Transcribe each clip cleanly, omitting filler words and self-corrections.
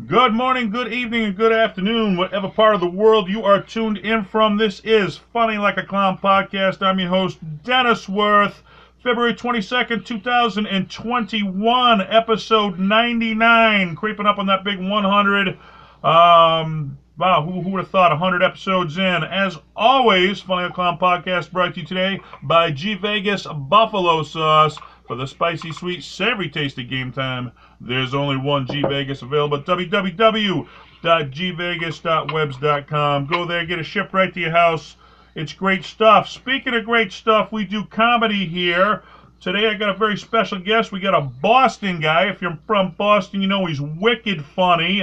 Good morning, good evening, and good afternoon, whatever part of the world you are tuned in from. This is Funny Like a Clown podcast. I'm your host, Dennis Wirth. February 22nd, 2021, episode 99, creeping up on that big 100. Wow, who would have thought 100 episodes in? As always, Funny Like a Clown podcast brought to you today by G Vegas Buffalo Sauce. For the spicy, sweet, savory taste of game time, there's only one G Vegas available at www.gvegas.webs.com. Go there, get it shipped right to your house. It's great stuff. Speaking of great stuff, we do comedy here. Today I got a very special guest. We got a Boston guy. If you're from Boston, you know he's wicked funny.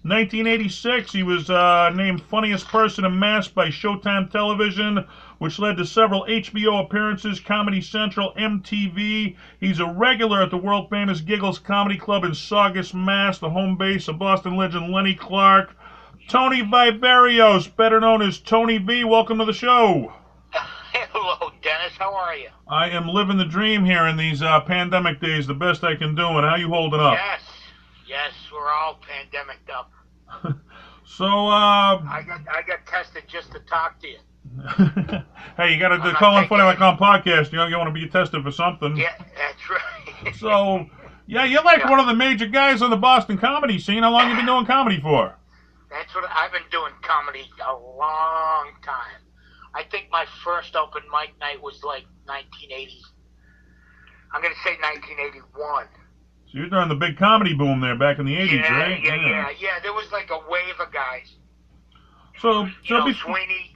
1986, he was named Funniest Person in Mass by Showtime Television, which led to several HBO appearances, Comedy Central, MTV. He's a regular at the world-famous Giggles Comedy Club in Saugus, Mass., the home base of Boston legend Lenny Clark. Tony Viveiros, better known as Tony V. Welcome to the show. Hello, Dennis. How are you? I am living the dream here in these pandemic days, the best I can do. And how you holding up? Yes, we're all pandemicked up. So, I got tested just to talk to you. Hey, you got to call in Funny Like on podcast. You know, you want to be tested for something. Yeah, that's right. So, yeah, you're like one of the major guys on the Boston comedy scene. How long you been doing comedy for? That's what I've been doing comedy a long time. I think my first open mic night was like 1980. I'm gonna say 1981. So you're during the big comedy boom there back in the 80s, right? Yeah. There was like a wave of guys. So Sweeney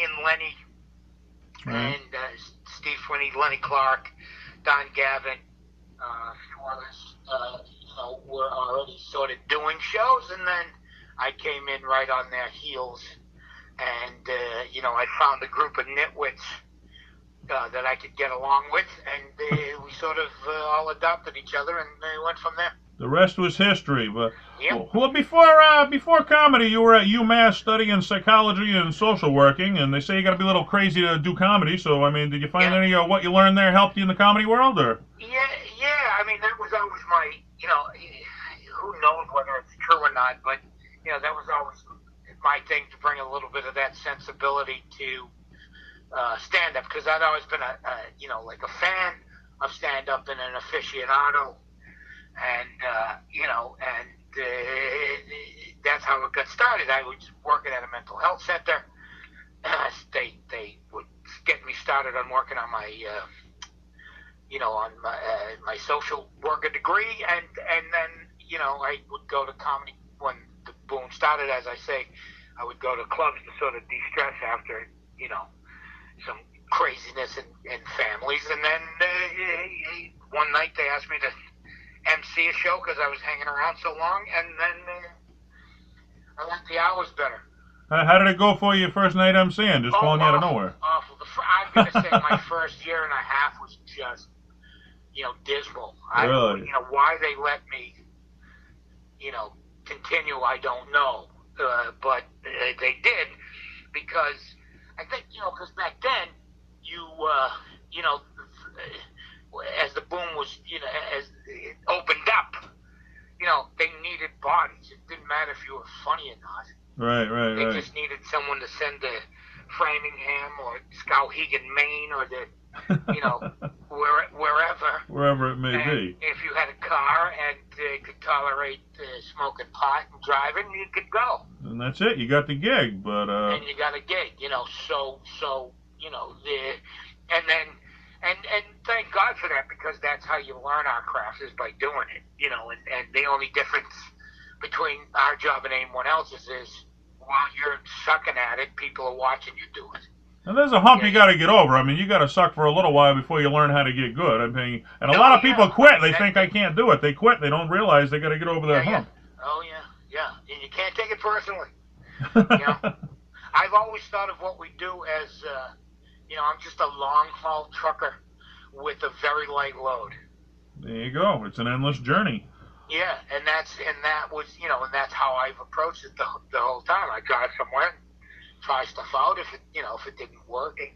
and Lenny, right. and Steve Sweeney, Lenny Clark, Don Gavin, a few others, were already sort of doing shows, and then I came in right on their heels, and I found a group of nitwits that I could get along with, and we sort of all adopted each other, and went from there. The rest was history. But Yep. well, before comedy, you were at UMass studying psychology and social working, and they say you got to be a little crazy to do comedy. So, I mean, did you find any of what you learned there helped you in the comedy world, or? Yeah. I mean, that was always my, who knows whether it's true or not, but that was always my thing, to bring a little bit of that sensibility to stand-up, because I'd always been a fan of stand-up and an aficionado, and that's how it got started. I was working at a mental health center. They would get me started on working on my my social worker degree, and then I would go to comedy when the boom started. As I say, I would go to clubs to sort of de-stress after some craziness in families, and then one night they asked me to MC a show because I was hanging around so long, and then I liked the hours better. How did it go for you first night MCing? Just pulling you out of nowhere? Awful. I'm going to say my first year and a half was just, dismal. Really? Why they let me, continue, I don't know. But they did, because I think, because back then, as the boom was, as it opened up, they needed bodies. It didn't matter if you were funny or not. Right. They just needed someone to send to Framingham or Skowhegan, Maine, or wherever. Wherever it may be. If you had a car and could tolerate smoking pot and driving, you could go. And that's it. You got the gig, but and you got a gig, and thank God for that, because that's how you learn our craft, is by doing it, and the only difference between our job and anyone else's is, while you're sucking at it, people are watching you do it. And there's a hump you got to get over. I mean, you got to suck for a little while before you learn how to get good. I mean, and a lot of people quit. They think I can't do it. They quit. They don't realize they got to get over that hump. Oh yeah. And you can't take it personally. I've always thought of what we do as, I'm just a long haul trucker with a very light load. There you go. It's an endless journey. Yeah, and that's how I've approached it the whole time. I drive somewhere, try stuff out. If it didn't work, and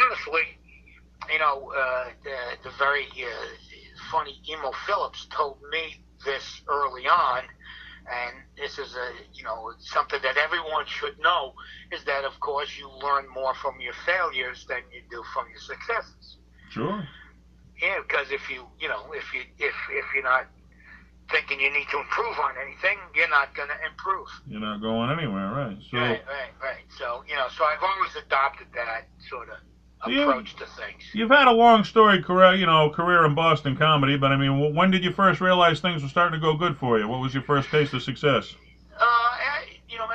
honestly, the very funny Emo Phillips told me this early on, And this is something that everyone should know, is that of course you learn more from your failures than you do from your successes. Sure. Yeah, because if you're not thinking you need to improve on anything, you're not going to improve. You're not going anywhere, right? So, right. So, so I've always adopted that sort of approach to things. You've had a long storied career in Boston comedy, but I mean, when did you first realize things were starting to go good for you? What was your first taste of success?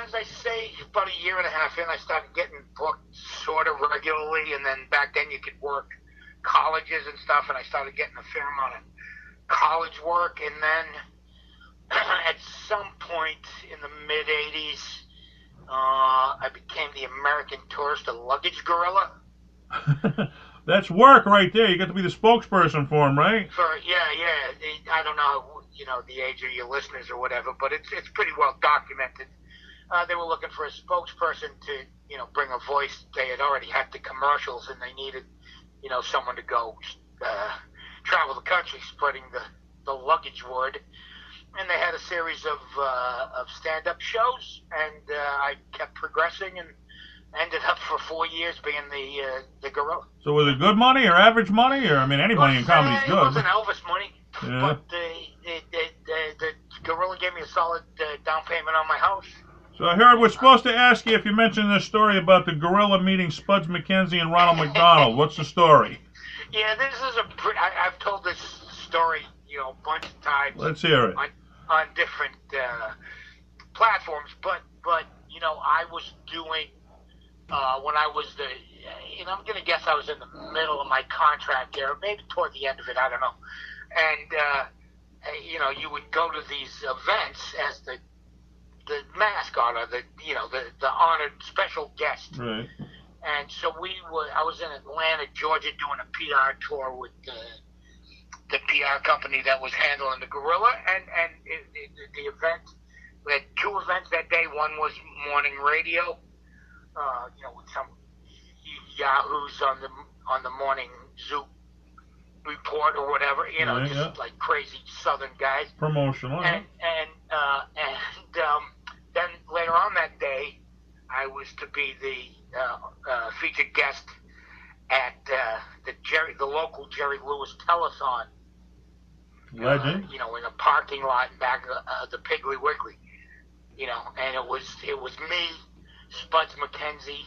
As I say, about a year and a half in, I started getting booked sort of regularly, and then back then you could work colleges and stuff, and I started getting a fair amount of college work, and then at some point in the mid 80s, I became the American Tourister Luggage Gorilla. That's work right there. You got to be the spokesperson for them, right? Yeah. I don't know, the age of your listeners or whatever, but it's pretty well documented. They were looking for a spokesperson to, bring a voice. They had already had the commercials, and they needed, someone to go travel the country spreading the luggage word. And they had a series of stand-up shows, and I kept progressing and ended up for 4 years being the gorilla. So was it good money or average money, or I mean, any money in comedy is good? It wasn't Elvis money, yeah. But the gorilla gave me a solid down payment on my house. So I heard we're supposed to ask you if you mentioned this story about the gorilla meeting Spuds MacKenzie and Ronald McDonald. What's the story? Yeah, this is I've told this story, a bunch of times. Let's hear it. On different platforms, but I was doing when I was I'm gonna guess I was in the middle of my contract there, maybe toward the end of it, I don't know. And you would go to these events as the mascot or the honored special guest. Right. And so I was in Atlanta, Georgia, doing a PR tour with the PR company that was handling the gorilla, and the event. We had 2 events that day. One was morning radio, with some yahoos on the morning zoo report or whatever, like crazy Southern guys. Promotional. And then later on that day, I was to be the featured guest at the local Jerry Lewis telethon. Legend. In a parking lot in back of the Piggly Wiggly. And it was me, Spuds MacKenzie,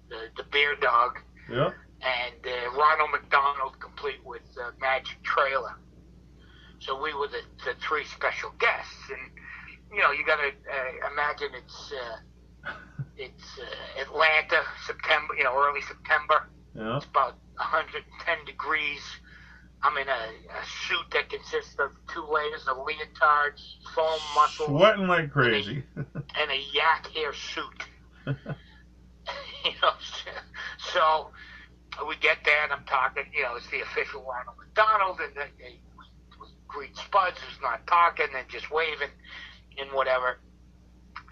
the bear dog, yeah, and Ronald McDonald, complete with Magic Trailer. So we were the 3 special guests, and you got to imagine it's Atlanta, September, early September. Yeah. It's about 110 degrees. I'm in a suit that consists of 2 layers of leotards, foam muscles. Sweating like crazy. And a yak hair suit. So we get there and I'm talking, it's the official Ronald McDonald, and we greet Spuds, who's not talking and just waving and whatever.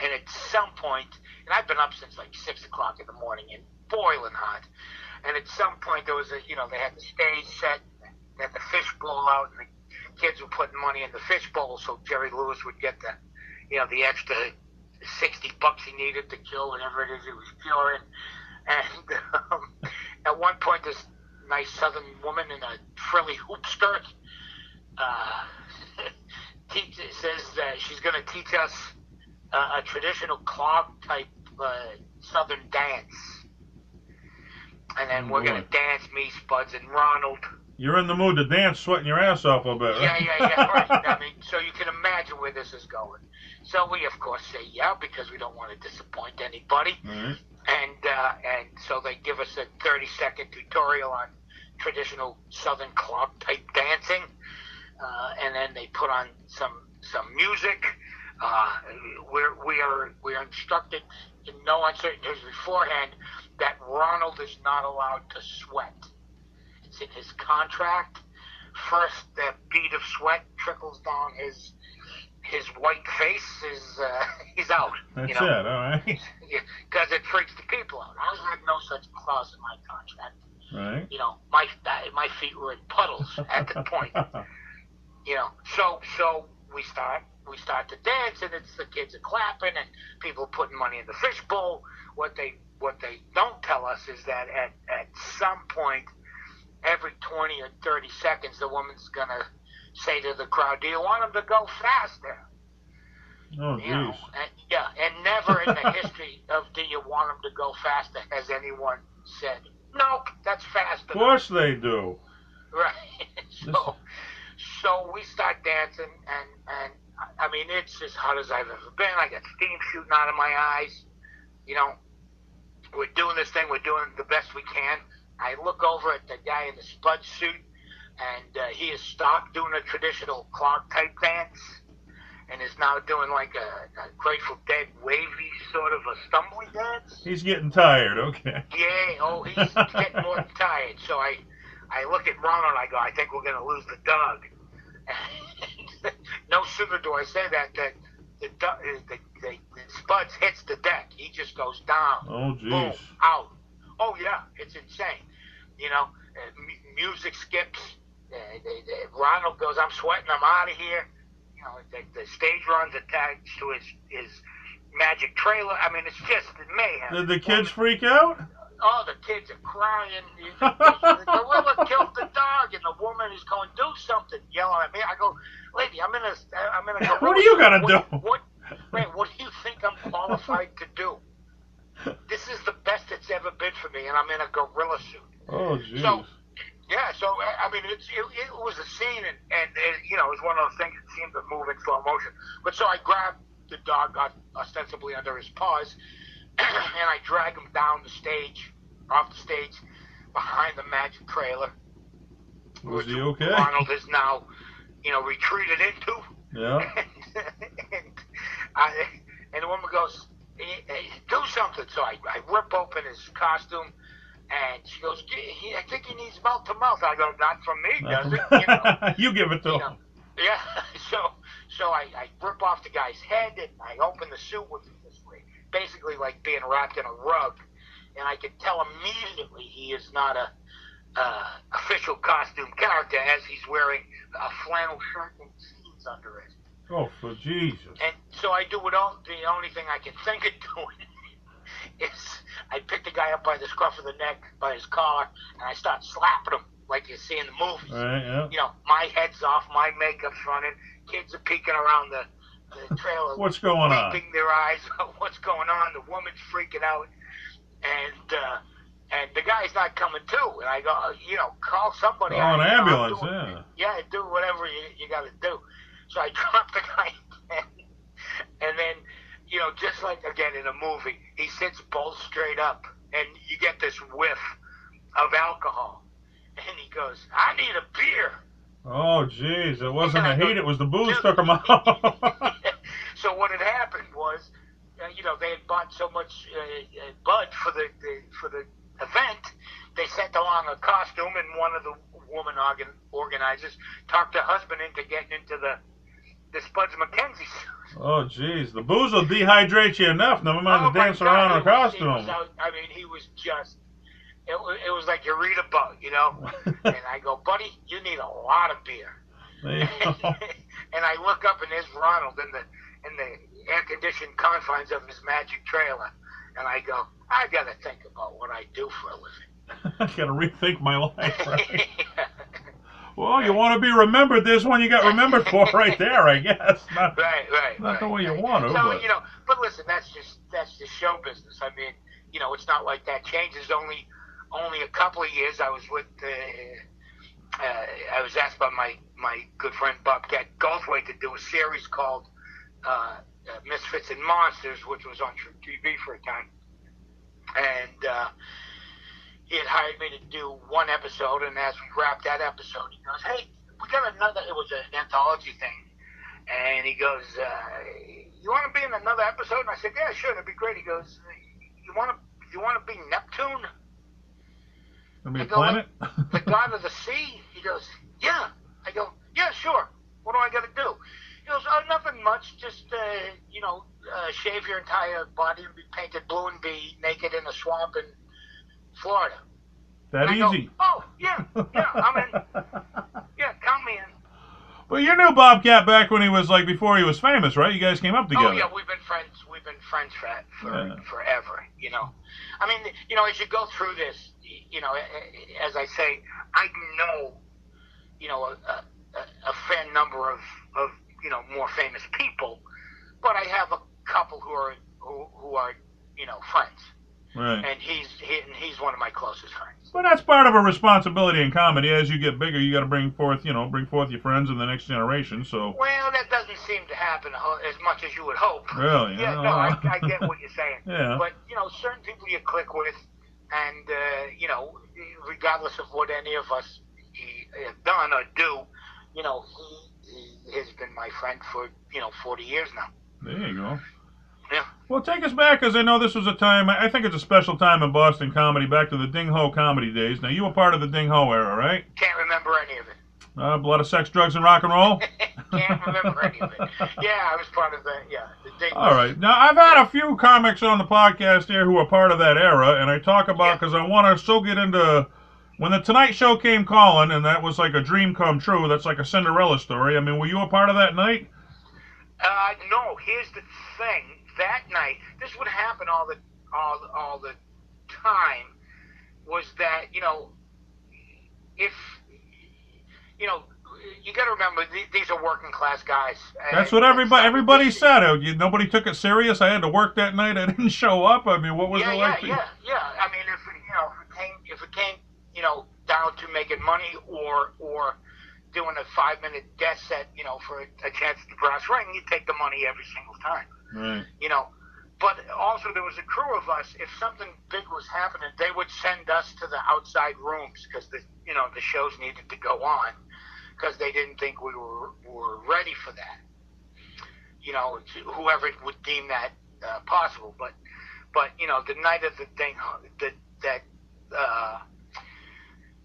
And at some point, and I've been up since like 6 o'clock in the morning and boiling hot. And at some point there was they had the stage set, they had the fish bowl out, and the kids were putting money in the fish bowl, so Jerry Lewis would get the extra $60 he needed to kill whatever it is he was killing. And at one point, this nice Southern woman in a frilly hoop skirt says that she's going to teach us a traditional clog type Southern dance. And then we're going to dance, me, Spuds, and Ronald. You're in the mood to dance, sweating your ass off a bit, right? Yeah, right. I mean, so you can imagine where this is going. So we, of course, say yeah, because we don't want to disappoint anybody. Mm-hmm. And so they give us a 30-second tutorial on traditional Southern club type dancing, and then they put on some music. We are instructed in no uncertain terms beforehand that Ronald is not allowed to sweat. It's in his contract. First, the bead of sweat trickles down his white face. He's out. That's it, all right. Because it freaks the people out. I had no such clause in my contract. Right. My feet were in puddles at the point. So we start, we start to dance, and it's the kids are clapping and people putting money in the fishbowl. What they don't tell us is that at some point, every 20 or 30 seconds, the woman's gonna say to the crowd, "Do you want them to go faster?" Oh, jeez. And never in the history of "Do you want them to go faster" has anyone said, "Nope, that's fast enough." Of course they do. Right. So we start dancing, and I mean, it's as hot as I've ever been. I got steam shooting out of my eyes. You know, we're doing this thing. We're doing the best we can. I look over at the guy in the spud suit, and he has stopped doing a traditional clog type dance and is now doing like a Grateful Dead wavy sort of a stumbling dance. He's getting tired, okay. Yeah, he's getting more than tired. So I look at Ronald and I go, "I think we're going to lose the dog." And no sooner do I say that the Spuds hits the deck. He just goes down. Oh, jeez. Boom, out. Oh, yeah, it's insane. You know, music skips. Ronald goes, "I'm sweating, I'm out of here." You know, the stage runs attached to his magic trailer. I mean, it's just mayhem. Did the kids freak out? Oh, the kids are crying. The gorilla killed the dog, and the woman is going, "Do something," yelling at me. I go, "Lady, I'm in a gorilla." What are you gonna do? What do you think I'm qualified to do? This is the best it's ever been for me, and I'm in a gorilla suit. Oh, jeez. So I mean, it was a scene, and you know, it was one of those things that seemed to move in slow motion. But so I grabbed the dog, ostensibly under his paws, and I drag him down the stage, off the stage, behind the magic trailer. Was he okay? Ronald is now, you know, retreated into. Yeah. And the woman goes, "Hey, do something." So I rip open his costume, and she goes, "I think he needs mouth to mouth." I go, "Not from me, does it?" You know? You give it to him. Yeah. So I rip off the guy's head, and I open the suit, which is this way, basically like being wrapped in a rug, and I can tell immediately he is not a official costume character, as he's wearing a flannel shirt and jeans under it. Oh, for Jesus. And so I do the only thing I can think of doing is I pick the guy up by the scruff of the neck, by his collar, and I start slapping him like you see in the movies. Right, yeah. You know, my head's off, my makeup's running, kids are peeking around the trailer. What's going on? Peeping their eyes, what's going on? The woman's freaking out, and the guy's not coming to. And I go, you know, call somebody. Call an ambulance, yeah. Yeah, do whatever you got to do. So I drop the guy again, and then, you know, just like, again, in a movie, he sits bolt straight up, and you get this whiff of alcohol. And he goes, "I need a beer." Oh, jeez. It wasn't the heat. It was the booze took him out. So what had happened was, you know, they had bought so much bud for the event, they sent along a costume, and one of the woman organizers talked her husband into getting into the Spuds McKenzie suit. Oh, jeez. The booze will dehydrate you enough, never mind the dance around in a costume. I mean, he was just, it was like you read a book, you know? And I go, "Buddy, you need a lot of beer." And I look up, and there's Ronald in the air-conditioned confines of his magic trailer. And I go, "I got to think about what I do for a living." I got to rethink my life, right? Well, you want to be remembered. There's one you got remembered for right there, I guess. Not the way you want to. So, you know, but listen, that's just show business. I mean, you know, it's not like that changes. Only a couple of years I was with, I was asked by my good friend Bob Goldthwait to do a series called Misfits and Monsters, which was on True TV for a time. And he had hired me to do one episode, and as we wrapped that episode, he goes, "Hey, we got another," it was an anthology thing, and he goes, "You want to be in another episode?" And I said, "Yeah, sure, that'd be great." He goes, you want to be Neptune?" I go, planet? The god of the sea? He goes, "Yeah." I go, "Yeah, sure. What do I got to do?" He goes, "Oh, nothing much. Just, you know, shave your entire body and be painted blue and be naked in a swamp in Florida." That easy? Go, "Oh, yeah, I'm in. Yeah, count me in." Well, you knew Bobcat back when he was like before he was famous, right? You guys came up together. Oh yeah, we've been friends. We've been friends for forever. I mean, as you go through this, as I say, I know, a fair number of more famous people, but I have a couple who are friends. Right. And he's one of my closest friends. But that's part of a responsibility in comedy. As you get bigger, you got to bring forth your friends in the next generation. So. Well, that doesn't seem to happen as much as you would hope. Really? Yeah. No, I get what you're saying. Yeah. But certain people you click with, and regardless of what any of us have done or do, he has been my friend for 40 years now. There you go. Yeah. Well, take us back, because I know this was a time, I think it's a special time in Boston comedy, back to the Ding Ho comedy days. Now, you were part of the Ding Ho era, right? Can't remember any of it. A lot of sex, drugs, and rock and roll? Can't remember any of it. Yeah, I was part of the Ding Ho. All right. Now, I've had a few comics on the podcast here who are part of that era, and I talk about, because I want to so get into, when the Tonight Show came calling, and that was like a dream come true, that's like a Cinderella story. I mean, were you a part of that night? No, here's the thing. That night, this would happen all the time. Was that if you got to remember these are working class guys. That's what everybody said. Nobody took it serious. I had to work that night. I didn't show up. I mean, what was it like? Yeah. I mean, if it came down to making money or doing a 5-minute guest set, for a chance at the brass ring, you take the money every single time. Right. But also there was a crew of us. If something big was happening, they would send us to the outside rooms because the shows needed to go on because they didn't think we were ready for that. Whoever would deem that possible. But the night of the thing that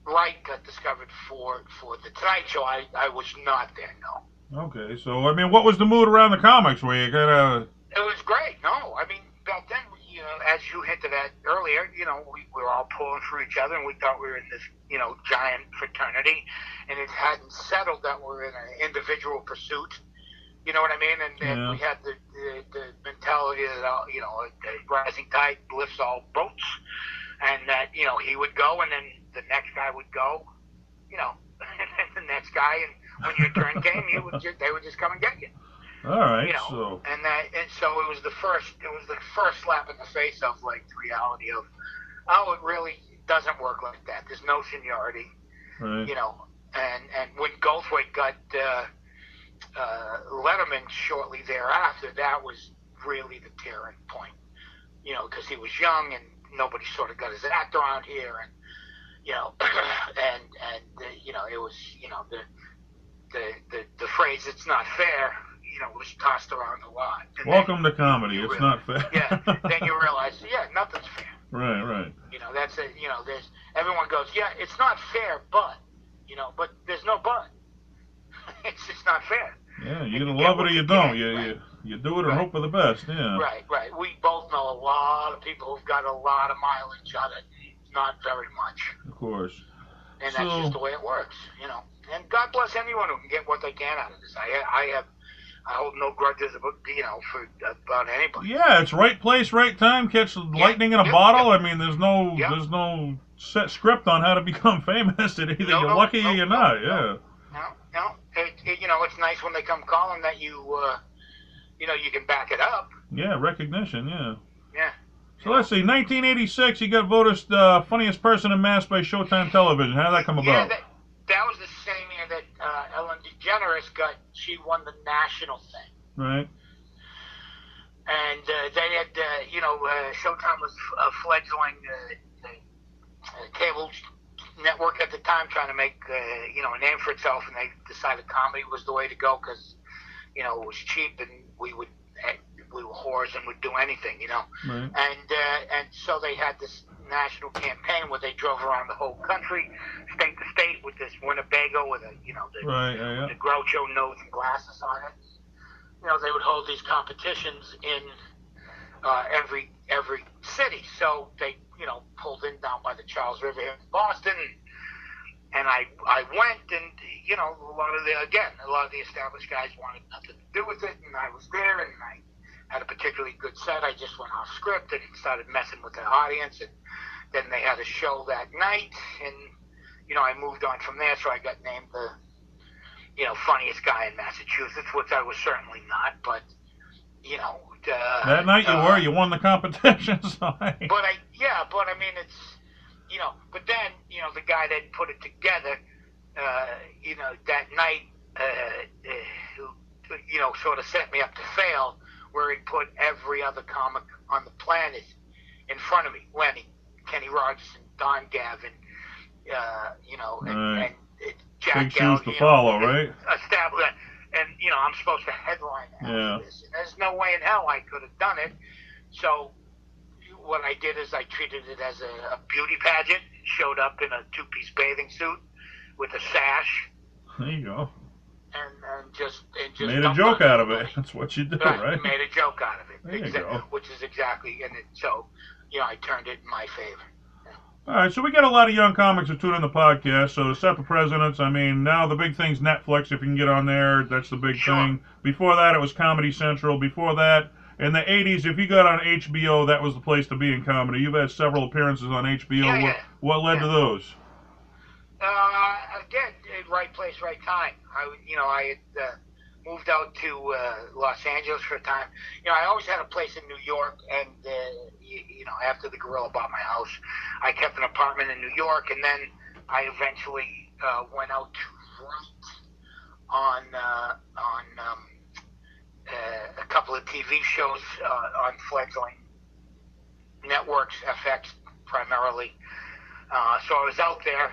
Wright got discovered for the Tonight Show, I was not there. No. Okay, so I mean, what was the mood around the comics? Were you kind of? It was great. No, I mean, back then, as you hinted at earlier, we were all pulling for each other, and we thought we were in this, giant fraternity, and it hadn't settled that we're in an individual pursuit. You know what I mean? And we had the mentality that the rising tide lifts all boats, and that he would go, and then the next guy would go, and then the next guy, and when your turn came, they would just come and get you. All right. And so it was the first slap in the face of like the reality of, it really doesn't work like that. There's no seniority. Right. And when Goldthwait got Letterman shortly thereafter, that was really the tearing point. Because he was young and nobody sort of got his act around here, and it was the phrase "it's not fair" was tossed around a lot. And welcome to comedy. It's not fair. Yeah. Then you realize, nothing's fair. Right. That's it. There's everyone goes, it's not fair, but there's no but. It's just not fair. Yeah, you either love it or you don't. You do it or hope for the best. Yeah. Right. We both know a lot of people who've got a lot of mileage on it. Not very much. Of course. And that's just the way it works, And God bless anyone who can get what they can out of this. I hold no grudges about anybody. Yeah, it's right place, right time. Catch lightning in a bottle. I mean, there's no set script on how to become famous. Either you're lucky or you're not. No. It's nice when they come calling that you can back it up. Yeah, recognition. Yeah. Yeah. So let's see. 1986, you got voted funniest person in mass by Showtime Television. How did that come about? That was the same year that Ellen DeGeneres she won the national thing. Right. And they had, Showtime was a fledgling cable network at the time, trying to make, a name for itself, and they decided comedy was the way to go because, it was cheap and we were whores and would do anything, Right. And so they had this national campaign where they drove around the whole country, state to state, with this Winnebago with the Groucho nose and glasses on it. They would hold these competitions in every city. So they, pulled in down by the Charles River here in Boston. I went, and a lot of the established guys wanted nothing to do with it, and I was there, and I had a particularly good set. I just went off script and started messing with the audience, and then they had a show that night, and I moved on from there. So I got named the funniest guy in Massachusetts, which I was certainly not, but that night you won the competition. So but I mean, it's but then the guy that put it together, that night, sort of set me up to fail, where he put every other comic on the planet in front of me: Lenny, Kenny Rogers, Don Gavin, right. and Jack Big shoes to follow, right? And I'm supposed to headline after this, and there's no way in hell I could have done it. So what I did is I treated it as a beauty pageant. Showed up in a two-piece bathing suit with a sash. There you go. And just made a joke out of it. That's what you do, right? Made a joke out of it. There you go. Which is exactly, so I turned it in my favor. All right, so we got a lot of young comics who tune in the podcast. So to set the precedents, I mean, now the big thing's Netflix. If you can get on there, that's the big thing. Before that, it was Comedy Central. Before that, in the 80s, if you got on HBO, that was the place to be in comedy. You've had several appearances on HBO. What led to those? Again, right place, right time. I had moved out to Los Angeles for a time. I always had a place in New York, and after the Gorilla bought my house, I kept an apartment in New York, and then I eventually went out to write on a couple of TV shows on fledgling networks, FX primarily. So I was out there,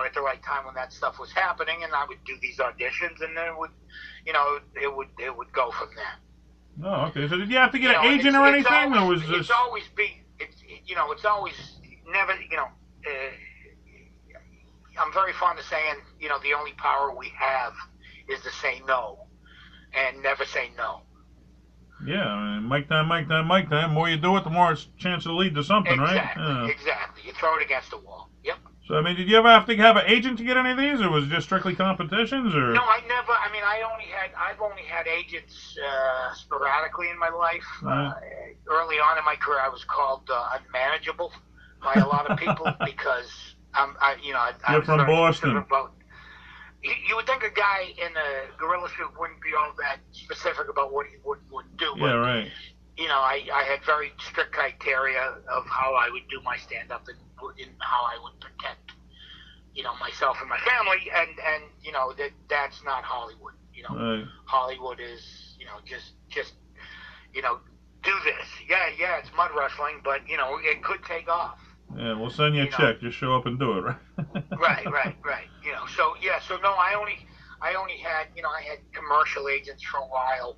at the right time when that stuff was happening, and I would do these auditions, and then it would go from there. Oh, okay. So did you have to get an agent or anything, or was this? It's always never. I'm very fond of saying, the only power we have is to say no, and never say no. Yeah, I mean, mic time. The more you do it, the more it's a chance to lead to something, exactly, right? Exactly. You throw it against the wall. Yep. So, I mean, did you ever have to have an agent to get any of these, or was it just strictly competitions, or? No, I never. I mean, I've only had agents sporadically in my life. Right. Early on in my career, I was called unmanageable by a lot of people because You're from Boston. You would think a guy in a gorilla suit wouldn't be all that specific about what he wouldn't do. But, yeah, right. I had very strict criteria of how I would do my stand-up and how I would protect, myself and my family. And that's not Hollywood. Right. Hollywood is, just do this. Yeah, it's mud wrestling, but, it could take off. Yeah, we'll send you a check. Just show up and do it, right? Right. So no, I only had, I had commercial agents for a while,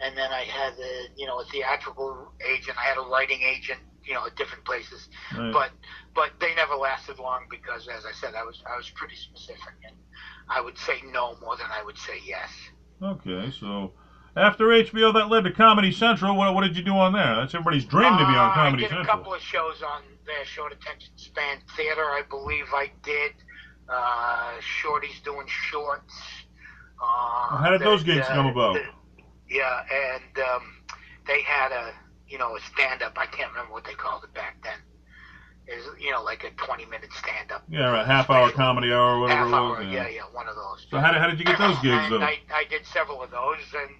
and then I had a theatrical agent. I had a writing agent, at different places, right. but they never lasted long because, as I said, I was pretty specific, and I would say no more than I would say yes. Okay, so after HBO, that led to Comedy Central. What did you do on there? That's everybody's dream to be on Comedy Central. I did a couple of shows on their short attention span theater. I believe I did. Shorty's doing shorts. How did those gigs come about? And they had a stand-up. I can't remember what they called it back then. It was, like a 20-minute stand-up. Yeah, a half-hour comedy hour or whatever it was. Half-hour, yeah, one of those. So how did you get those gigs, though? I did several of those, and,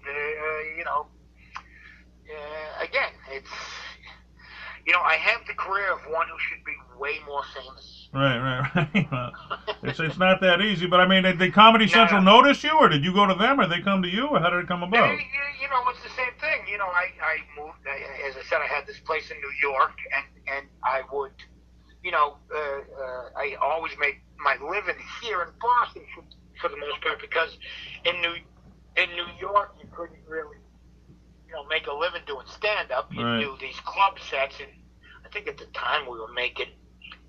again, it's, I have the career of one who should be way more famous. Right. Well, it's not that easy, but I mean, did Comedy Central notice you, or did you go to them, or they come to you, or how did it come about? It's the same thing. I moved, as I said, I had this place in New York, and I would, I always made my living here in Boston for the most part, because in New York you couldn't really, make a living doing stand-up. You do these club sets, and I think at the time we were making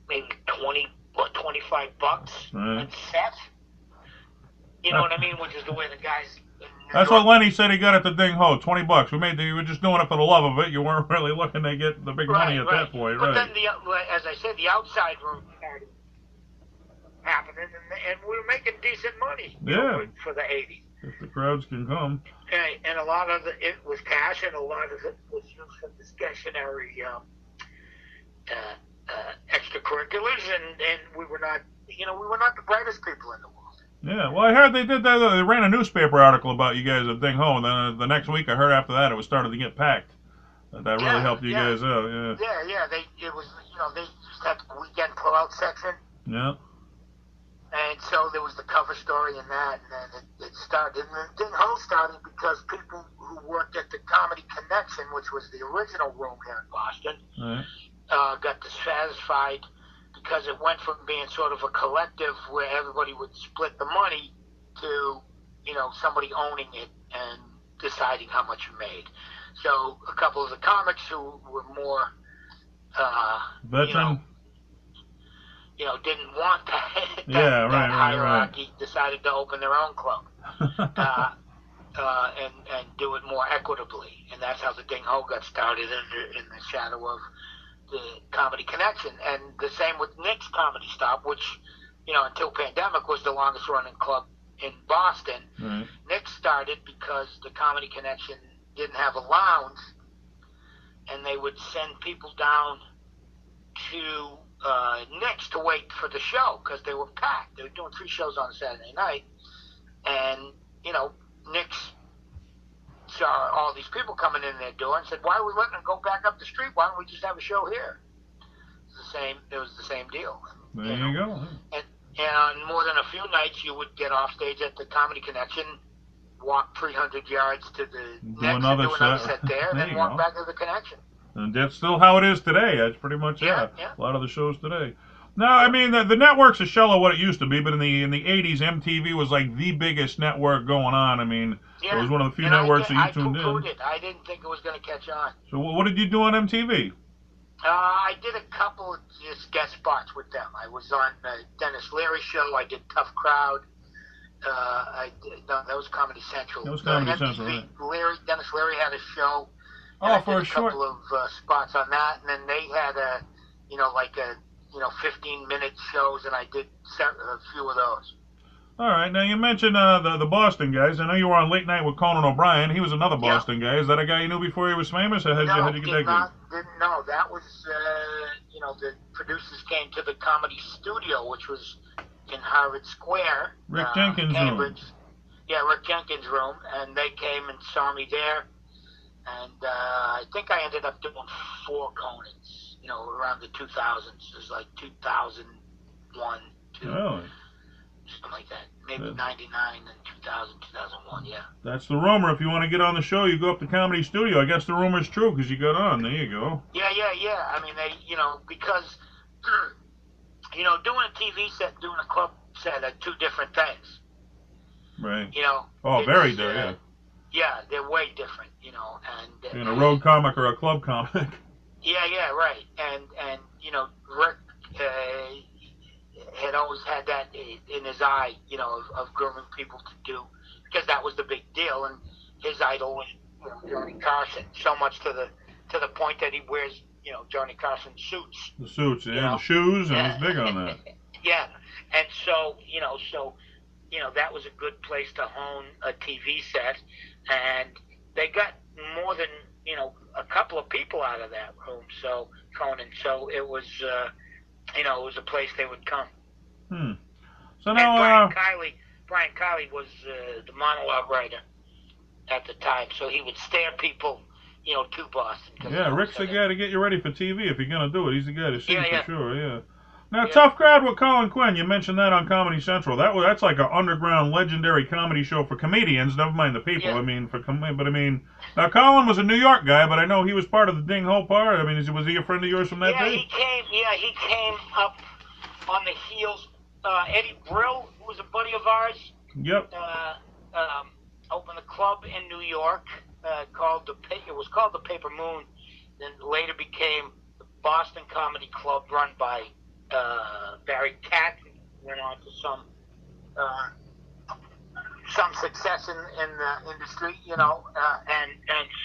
maybe $20 or $25 a set. You know what I mean? Which is the way the guys. That's what Lenny said he got at the Ding Ho, $20. You were just doing it for the love of it. You weren't really looking to get the big money at that point, but then, as I said, the outside room happening, and we were making decent money, for the 80s. If the crowds can come. And a lot of it was cash, and a lot of it was used for discretionary extracurriculars, and we were not, the brightest people in the world. Yeah, well, I heard they did that. They ran a newspaper article about you guys at Ding Ho, and then the next week I heard after that it was starting to get packed. That really helped you guys out. Yeah. Yeah. They used to have the weekend pull-out section. Yeah. And so there was the cover story in that, and then it started. And the Ding Ho started because people who worked at the Comedy Connection, which was the original room here in Boston, got dissatisfied because it went from being sort of a collective where everybody would split the money to, somebody owning it and deciding how much you made. So a couple of the comics who were more veteran, didn't want that hierarchy, decided to open their own club and do it more equitably, and that's how the Ding Ho got started in the shadow of the Comedy Connection. And the same with Nick's Comedy Stop, which until pandemic was the longest running club in Boston. Right. Nick started because the Comedy Connection didn't have a lounge, and they would send people down to Nick's to wait for the show because they were packed. They were doing 3 shows on a Saturday night, and Nick's saw all these people coming in their door and said, "Why are we letting them go back up the street? Why don't we just have a show here?" It was the same deal. There you go. And on more than a few nights, you would get off stage at the Comedy Connection, walk 300 yards to the next and do another set there, and then walk back to the Connection. And that's still how it is today. That's pretty much yeah. A lot of the shows today. No, I mean the network's a shell of what it used to be, but in the 80s, MTV was like the biggest network going on. I mean, it was one of the few networks that you tuned in. I didn't think it was going to catch on. So what did you do on MTV? I did a couple of just guest spots with them. I was on Dennis Leary's show. I did Tough Crowd. That was Comedy Central. That was Comedy MTV, Central, right? Dennis Leary had a show. For a short. couple of spots on that, and then they had a 15-minute shows, and I did a few of those. All right. Now you mentioned the Boston guys. I know you were on Late Night with Conan O'Brien. He was another Boston guy. Is that a guy you knew before he was famous, or how'd you get that gig? Didn't know. That was the producers came to the Comedy Studio, which was in Harvard Square. Rick Jenkins' Cambridge. room. Yeah, Rick Jenkins' room, and they came and saw me there. And I think I ended up doing 4 Conans, around the 2000s. It was like 2001, 2, something like that. Maybe 99 and 2000, 2001, yeah. That's the rumor. If you want to get on the show, you go up to Comedy Studio. I guess the rumor's true because you got on. There you go. Yeah. I mean, they, because, doing a TV set, doing a club set are 2 different things. Right. Very different, yeah. Yeah, they're way different, and being a road comic or a club comic. Yeah, right. And Rick had always had that in his eye, of grooming people to do, because that was the big deal. And his idol was Johnny Carson, so much to the point that he wears Johnny Carson suits. The suits, the shoes, and he's big on that. Yeah, and so that was a good place to hone a TV set, and they got more than a couple of people out of that room. So Conan, so it was it was a place they would come. So now Brian Kiley was the monologue writer at the time, so he would stare people to Boston. Yeah, Rick's the guy to get you ready for TV if you're gonna do it. He's the guy to see for sure. Yeah. Now, Tough Crowd with Colin Quinn, you mentioned that on Comedy Central. That's like an underground legendary comedy show for comedians, never mind the people. Yeah. I mean, now Colin was a New York guy, but I know he was part of the Ding Ho part. I mean, was he a friend of yours from that day? He came up on the heels. Eddie Brill, who was a buddy of ours, opened a club in New York it was called the Paper Moon, then later became the Boston Comedy Club, run by Barry Katz. Went on to some success in the industry, and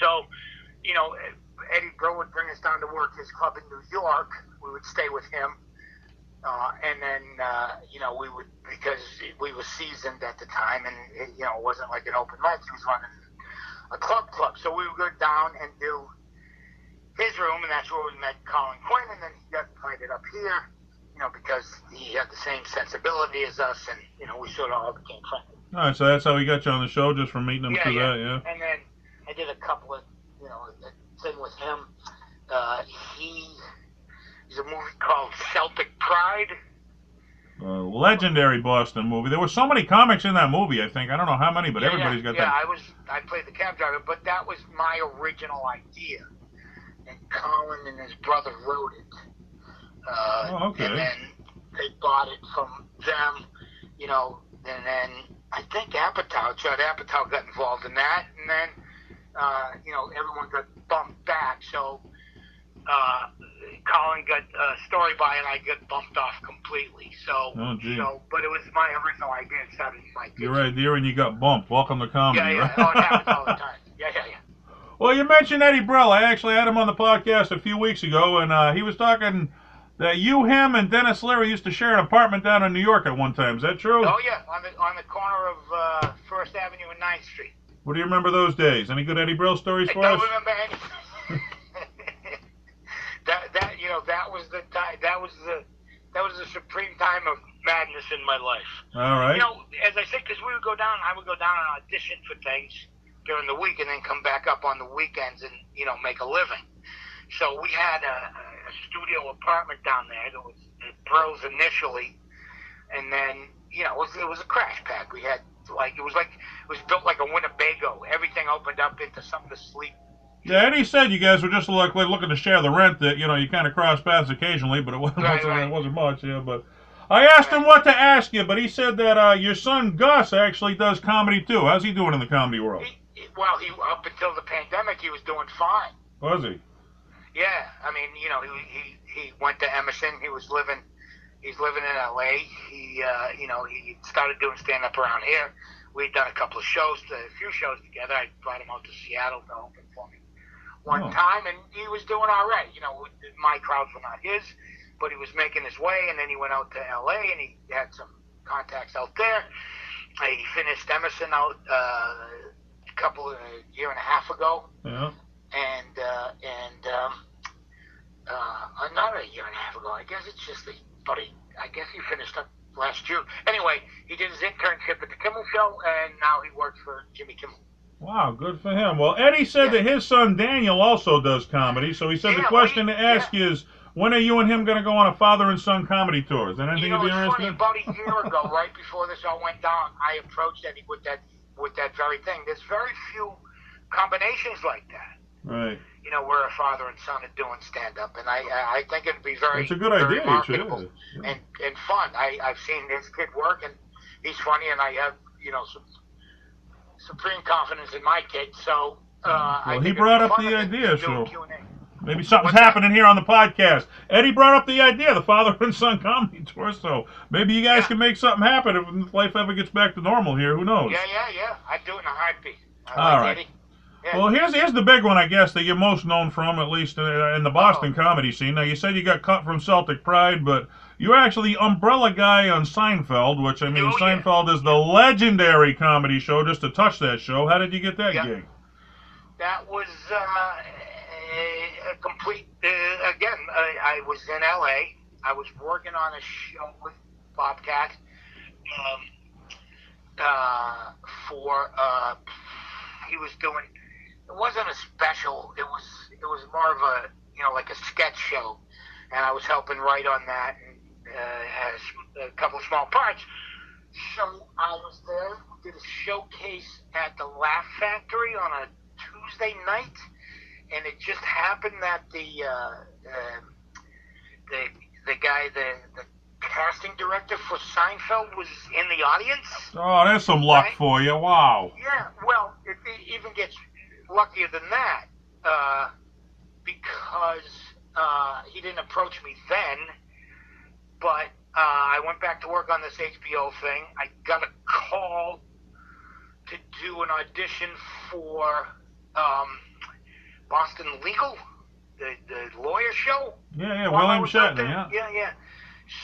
so Eddie Brill would bring us down to work his club in New York. We would stay with him, And then, we would, because we were seasoned at the time, and it wasn't like an open mic. He was running a club, so we would go down and do his room, and that's where we met Colin Quinn, and then he got invited up here, because he had the same sensibility as us, and we sort of all became friends. All right, so that's how he got you on the show, just from meeting him through that, yeah. And then I did a couple of, a thing with him. He's a movie called Celtic Pride. Legendary Boston movie. There were so many comics in that movie, I think. I don't know how many, but everybody's got that. Yeah, I played the cab driver, but that was my original idea. And Colin and his brother wrote it. Okay. And then they bought it from them, and then I think Judd Apatow got involved in that, and then, everyone got bumped back, so Colin got story by, and I got bumped off completely. So, but it was my original idea. It started in my kitchen. Your idea, and you got bumped. Welcome to comedy. Yeah. Right? Oh, it happens all the time. Yeah. Well, you mentioned Eddie Brill. I actually had him on the podcast a few weeks ago, and he was talking that you, him, and Dennis Leary used to share an apartment down in New York at one time. Is that true? Oh yeah, on the corner of First Avenue and 9th Street. What do you remember those days? Any good Eddie Brill stories for us? I don't remember anything. that was the time. That was the supreme time of madness in my life. All right. As I said, because I would go down and audition for things during the week, and then come back up on the weekends and make a living. So we had a studio apartment down there that was Pearl's initially, and then it was a crash pad. We had it was built like a Winnebago. Everything opened up into something to sleep. Yeah, Eddie said you guys were just like looking to share the rent. That you kind of cross paths occasionally, but it wasn't it wasn't much. Yeah, but I asked him what to ask you, but he said that your son Gus actually does comedy too. How's he doing in the comedy world? He up until the pandemic, he was doing fine. Was he? Yeah, I mean, he went to Emerson. He's living in L.A. He started doing stand up around here. We'd done a few shows together. I brought him out to Seattle to open for me one time, and he was doing all right. My crowds were not his, but he was making his way. And then he went out to L.A. and he had some contacts out there. He finished Emerson out year and a half ago. Yeah. And not a year and a half ago. I guess it's just I guess he finished up last June. Anyway, he did his internship at the Kimmel Show, and now he works for Jimmy Kimmel. Wow, good for him. Well, Eddie said that his son Daniel also does comedy, so he said the question to ask is, when are you and him going to go on a father and son comedy tour? Is that anything you'd be interested in? About a year ago, right before this all went down, I approached Eddie with that very thing. There's very few combinations like that. Right. Where a father and son are doing stand-up, and I think it'd be very, it's a good idea, marketable and fun. I've seen this kid work, and he's funny, and I have, some supreme confidence in my kid, so he brought up the idea, so maybe something's happening here on the podcast. Eddie brought up the idea, the father and son comedy tour, so maybe you guys can make something happen if life ever gets back to normal here. Who knows? Yeah. I'd do it in a heartbeat. All right. Eddie. Yeah. Well, here's the big one, I guess, that you're most known from, at least in the Boston comedy scene. Now, you said you got cut from Celtic Pride, but you're actually the umbrella guy on Seinfeld, which, Seinfeld is the legendary comedy show, just to touch that show. How did you get that gig? That was a complete, again, I was in L.A. I was working on a show with Bobcat he was doing, it wasn't a special, it was more of a, like a sketch show, and I was helping write on that, and had a couple of small parts. So I was there, did a showcase at the Laugh Factory on a Tuesday night, and it just happened that the guy, the casting director for Seinfeld was in the audience. Oh, there's some luck for you. Wow. Yeah, well, it even gets luckier than that, because he didn't approach me then, but I went back to work on this HBO thing. I got a call to do an audition for Boston Legal, the lawyer show. Yeah, William Shatner, Yeah.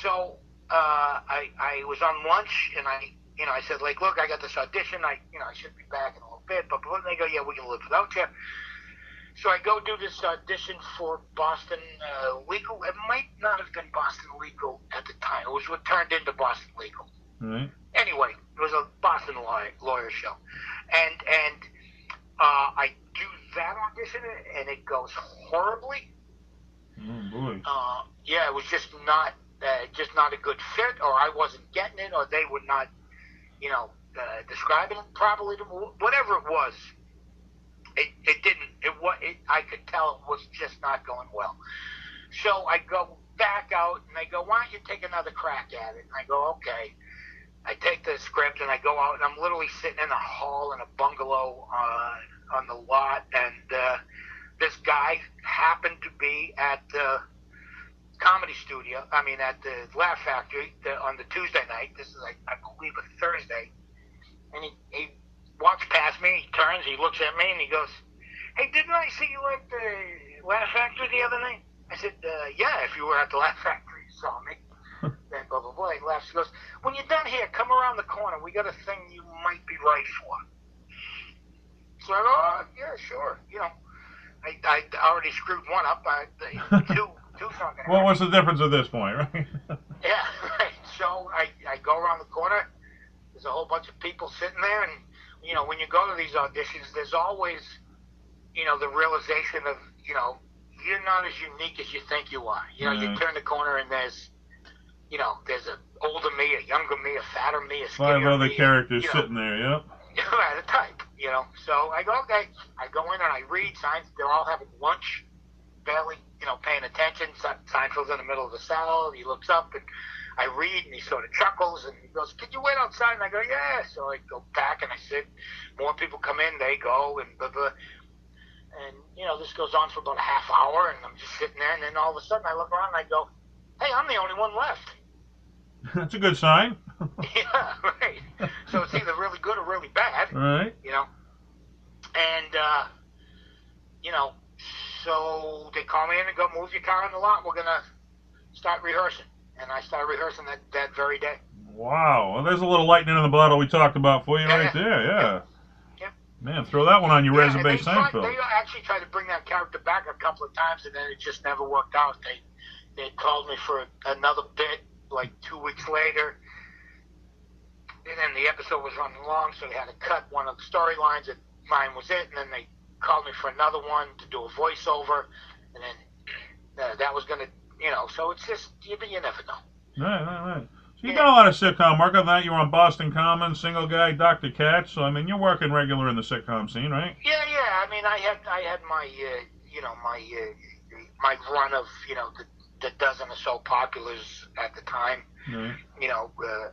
So I was on lunch, and I said, like, look, I got this audition. I should be back in a little bit. But they go, yeah, we can live without you. So I go do this audition for Boston Legal. It might not have been Boston Legal at the time. It was what turned into Boston Legal. Right. Anyway, it was a Boston lawyer show, and I do that audition, and it goes horribly. Oh boy. Yeah, it was just not a good fit, or I wasn't getting it, or they were not, describing it properly. Whatever it was, it didn't. I could tell it was just not going well. So I go back out, and they go, "Why don't you take another crack at it?" And I go, "Okay." I take the script, and I go out, and I'm literally sitting in a hall in a bungalow on the lot, and this guy happened to be at the comedy studio, at the Laugh Factory on the Tuesday night. This is, I believe, a Thursday. And he walks past me, he turns, he looks at me, and he goes, "Hey, didn't I see you at the Laugh Factory the other night?" I said, "Yeah, if you were at the Laugh Factory, you saw me." Then blah, blah, blah. He laughs. He goes, "When you're done here, come around the corner. We got a thing you might be right for." So I go, "Oh, yeah, sure." I already screwed one up. Two's not gonna What was the difference at this point, right? Yeah, right. So I go around the corner. There's a whole bunch of people sitting there, and when you go to these auditions, there's always the realization of you're not as unique as you think you are. You turn the corner, and there's an older me, a younger me, a fatter me, a skinnier me. 5 other characters sitting there, yep. Right, a type, So I go, okay. I go in and I read signs. They're all having lunch, barely, paying attention. Seinfeld's in the middle of the salad. He looks up, and I read, and he sort of chuckles, and he goes, "Could you wait outside?" And I go, "Yeah." So I go back, and I sit. More people come in, they go, and blah, blah. And, this goes on for about a half hour, and I'm just sitting there, and then all of a sudden I look around, and I go, "Hey, I'm the only one left." That's a good sign. Yeah, right. So it's either really good or really bad. Right. And, so they call me in and go, "Move your car in the lot. We're going to start rehearsing." And I started rehearsing that very day. Wow. Well, there's a little lightning in the bottle we talked about for you right there, yeah. Yep. Man, throw that one on your resume, Seinfeld. They actually tried to bring that character back a couple of times, and then it just never worked out. They called me for another bit, like 2 weeks later, and then the episode was running long, so they had to cut one of the storylines, and mine was it, and then they called me for another one to do a voiceover, and then that was going to, so it's just, you never know. Right. So you've done a lot of sitcom work. On that, you were on Boston Common, Single Guy, Dr. Katz, so, you're working regular in the sitcom scene, right? Yeah, I had my, my run of, the dozen or so populars at the time. Right.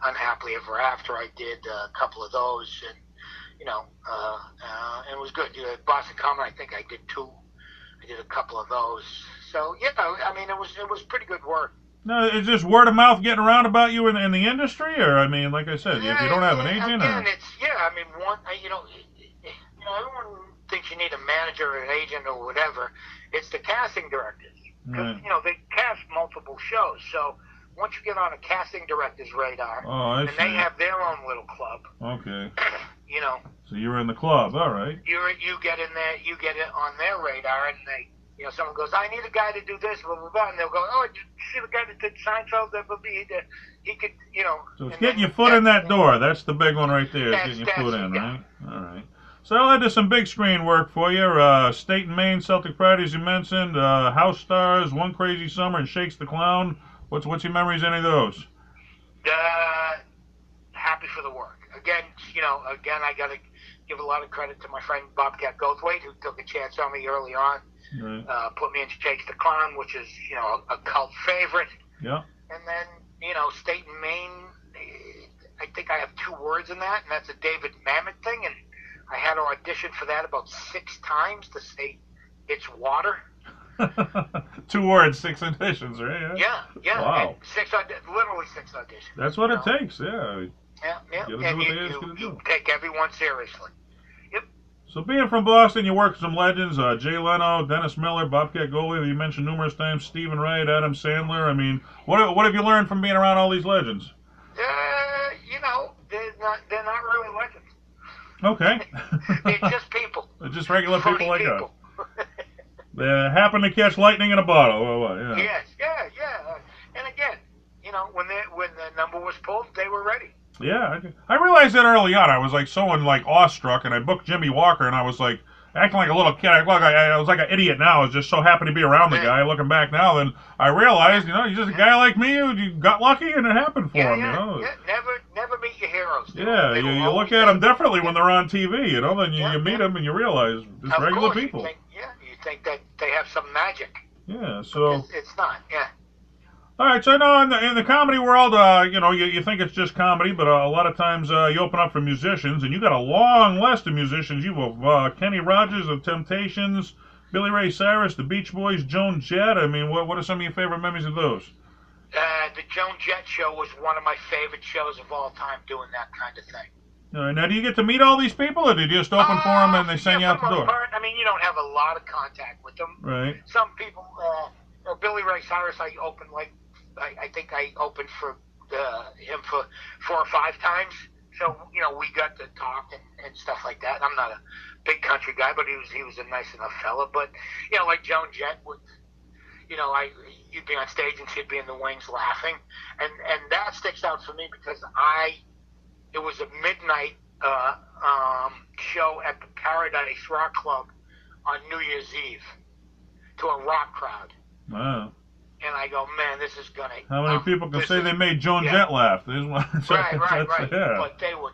Unhappily Ever After, I did a couple of those, and and it was good. Boston Common, I think I did 2. I did a couple of those. So it was pretty good work. No, is this word of mouth getting around about you in the industry, or like I said, if you don't have an agent, again, everyone thinks you need a manager or an agent or whatever. It's the casting directors. Because, they cast multiple shows. So once you get on a casting director's radar, and they have their own little club. Okay. So you're in the club, all right. You get in there, you get it on their radar, and they, someone goes, "I need a guy to do this, blah, blah, blah," and they'll go, "Oh, did you see the guy that did Seinfeld? He could, So it's getting your foot in that door. That's the big one right there. Getting your foot in, right? All right. So I did some big screen work for you. State and Maine, Celtic Pride, as you mentioned. House Stars, One Crazy Summer, and Shakes the Clown. What's your memories? Any of those? Happy for the work. Again, I got to give a lot of credit to my friend Bobcat Goldthwait, who took a chance on me early on. Right. Put me in Shakes the Clown, which is, a cult favorite. Yeah. And then, State and Maine, I think I have 2 words in that, and that's a David Mamet thing, and I had to audition for that about 6 times to say it's water. 2 words, 6 auditions, right? Yeah. Wow. And literally 6 auditions. That's what it takes, yeah. Yeah. You And you take everyone seriously. Yep. So being from Boston, you work with some legends, Jay Leno, Dennis Miller, Bobcat Goldthwait, you mentioned numerous times, Stephen Wright, Adam Sandler. I mean, what have you learned from being around all these legends? They're not really legends. Okay. They're just people. They're just regular Funny people like us. people. They happen to catch lightning in a bottle. Or what? Yeah. Yes, yeah. And again, when the number was pulled, they were ready. Yeah, I realized that early on. I was like so awestruck, and I booked Jimmy Walker, and I was like acting like a little kid. I was like an idiot now. I was just so happy to be around the guy. Looking back now, then I realized, he's just a guy like me who got lucky and it happened for him. Yeah. Never meet your heroes. Yeah, you look at them differently when they're on TV. Then you meet them and you realize just regular people. You think that they have some magic. Yeah, so it's not. Yeah. All right, so I know in the comedy world, you think it's just comedy, but a lot of times you open up for musicians, and you got a long list of musicians. You have Kenny Rogers of Temptations, Billy Ray Cyrus, the Beach Boys, Joan Jett. I mean, what are some of your favorite memories of those? The Joan Jett show was one of my favorite shows of all time, doing that kind of thing. All right, now, do you get to meet all these people, or do you just open for them and they send you out the door? Part, you don't have a lot of contact with them. Right. Some people, Billy Ray Cyrus, I think I opened for him for 4 or 5 times. So, we got to talk and stuff like that. I'm not a big country guy, but he was a nice enough fella. But, like Joan Jett would, you'd be on stage and she'd be in the wings laughing. And that sticks out for me because it was a midnight show at the Paradise Rock Club on New Year's Eve to a rock crowd. Wow. And I go, man, this is gonna. How many people can say they made Joan Jett laugh? Right. Yeah. But they were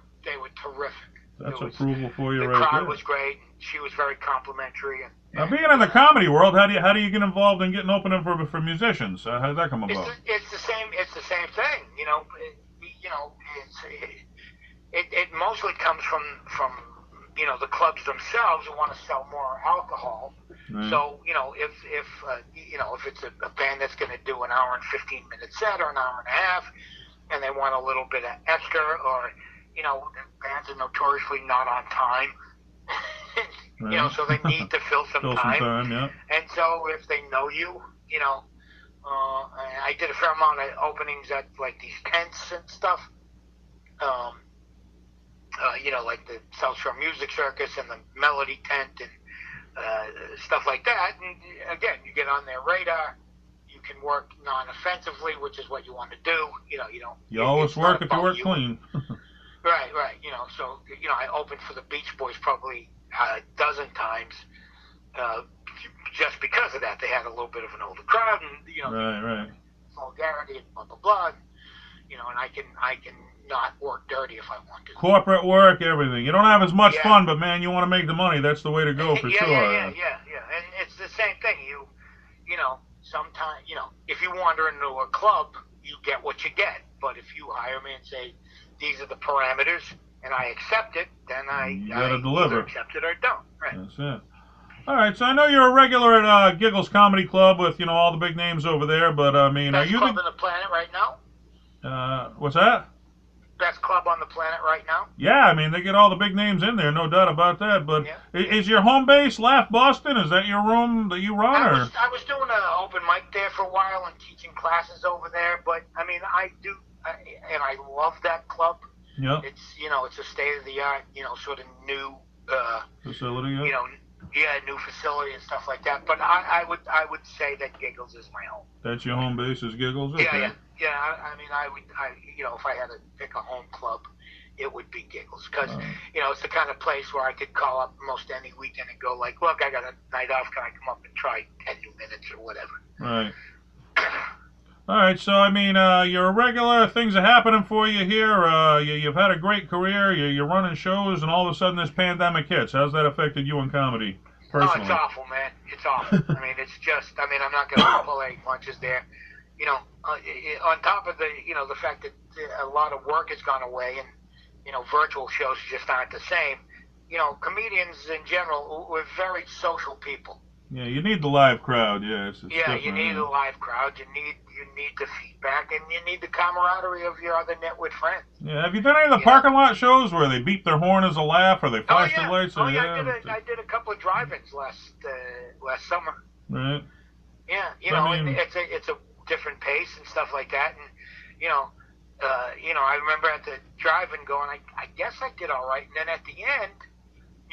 terrific. That's approval for you, right there. The crowd was great. She was very complimentary. Now, being in the comedy world, how do you get involved in getting opening for musicians? How does that come about? It's the same thing. It mostly comes from the clubs themselves who want to sell more alcohol. Right. So if it's a band that's going to do an hour and 15-minute set or an hour and a half, and they want a little bit of extra, or bands are notoriously not on time. Right. So they need to fill some time. Yeah. And so if they know you, I did a fair amount of openings at like these tents and stuff. Like the South Shore Music Circus and the Melody Tent and stuff like that. And again, you get on their radar. You can work non-offensively, which is what you want to do. You always work if you work clean. Right. So I opened for the Beach Boys probably a dozen times, just because of that. They had a little bit of an older crowd, and right. vulgarity and blah blah blah. And I can not work dirty if I want to. Corporate work, everything. You don't have as much fun, but man, you want to make the money. That's the way to go for sure. Yeah. And it's the same thing. Sometimes, if you wander into a club, you get what you get. But if you hire me and say, these are the parameters, and I accept it, then I either accept it or don't. Right. That's it. All right, so I know you're a regular at Giggles Comedy Club with, all the big names over there, but, I mean, Best are you... club on the planet right now? What's that? Best club on the planet right now? Yeah, I mean, they get all the big names in there, no doubt about that, but is your home base Laugh Boston? Is that your room that you run? I was doing an open mic there for a while and teaching classes over there, but, I mean, I love that club. Yeah. It's, it's a state-of-the-art, sort of new... facility, new facility and stuff like that. But I would say that Giggles is my home. That's your home base is Giggles? Okay. Yeah. I mean, if I had to pick a home club, it would be Giggles. Because, it's the kind of place where I could call up most any weekend and go like, look, I got a night off. Can I come up and try 10 new minutes or whatever? Right. All right, so, I mean, you're a regular. Things are happening for you here. You've had a great career. You're running shows, and all of a sudden this pandemic hits. How's that affected you in comedy, personally? Oh, it's awful, man. It's awful. I mean, it's just, I'm not going to pull any punches there. On top of the fact that a lot of work has gone away and, virtual shows just aren't the same. Comedians in general, we're very social people. Yeah, you need the live crowd. Yeah, it's Yeah, different. you need a live crowd. You need the feedback, and you need the camaraderie of your other nitwit friends. Yeah, have you done any of the You know? parking lot shows where they beep their horn as a laugh or they Oh flash their yeah, lights? oh yeah. Yeah, I did a couple of drive-ins last summer. right. Yeah, I and mean, it's a different pace and stuff like that, and I remember at the drive-in going, I guess I did all right, and then at the end,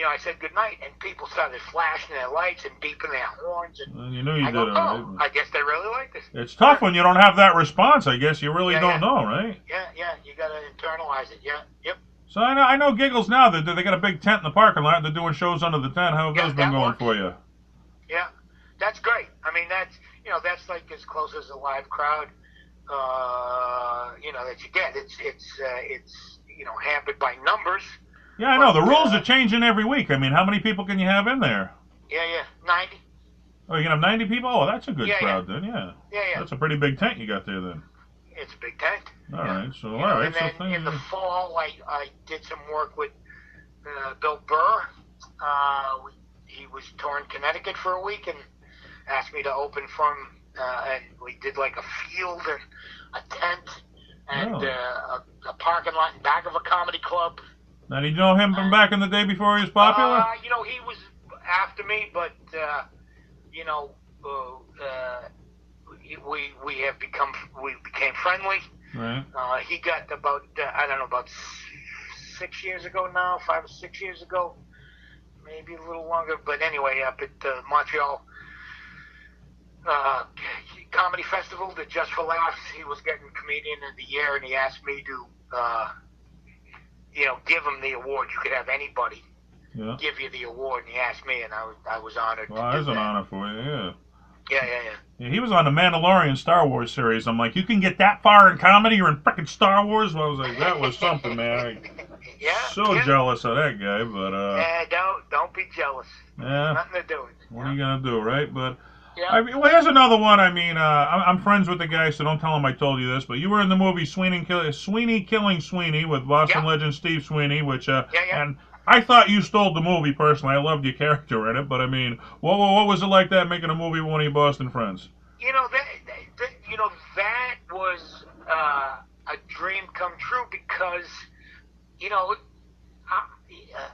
I said goodnight, and people started flashing their lights and beeping their horns, and well, you knew you I did go, it oh, right. I guess they really like this. It's tough when you don't have that response. I guess you really don't know, right? Yeah, you gotta internalize it. Yeah, yep. So I know Giggles now. They got a big tent in the parking lot. They're doing shows under the tent. How have those been going for you? Yeah, that's great. I mean, that's like as close as a live crowd, that you get. It's hampered by numbers. Yeah, I know. The rules are changing every week. I mean, how many people can you have in there? Yeah, 90. Oh, you can have 90 people? Oh, that's a good crowd then, yeah. That's a pretty big tent you got there then. It's a big tent. All right, so And then in the fall, I did some work with Bill Burr. He was touring Connecticut for a week and asked me to open for him, and we did like a field and a tent and a parking lot in back of a comedy club. Now, did you know him from back in the day before he was popular? He was after me, but we became friendly. Right. He got about 6 years ago now, 5 or 6 years ago, maybe a little longer. But anyway, up at Montreal Comedy Festival, the Just for Laughs, he was getting Comedian of the Year, and he asked me to give him the award. You could have anybody give you the award, and he asked me, and I was honored. Well, that's an honor for you, yeah. Yeah. He was on the Mandalorian Star Wars series. I'm like, you can get that far in comedy? You're in frickin' Star Wars? Well, I was like, that was something, man. Jealous of that guy, but don't be jealous. Yeah. Nothing to do with it. What are you gonna do, right? But here's another one. I mean, I'm friends with the guy, so don't tell him I told you this. But you were in the movie Sweeney Killing Sweeney with Boston legend Steve Sweeney, which and I thought you stole the movie personally. I loved your character in it, but I mean, what was it like that making a movie with one of your Boston friends? That was a dream come true because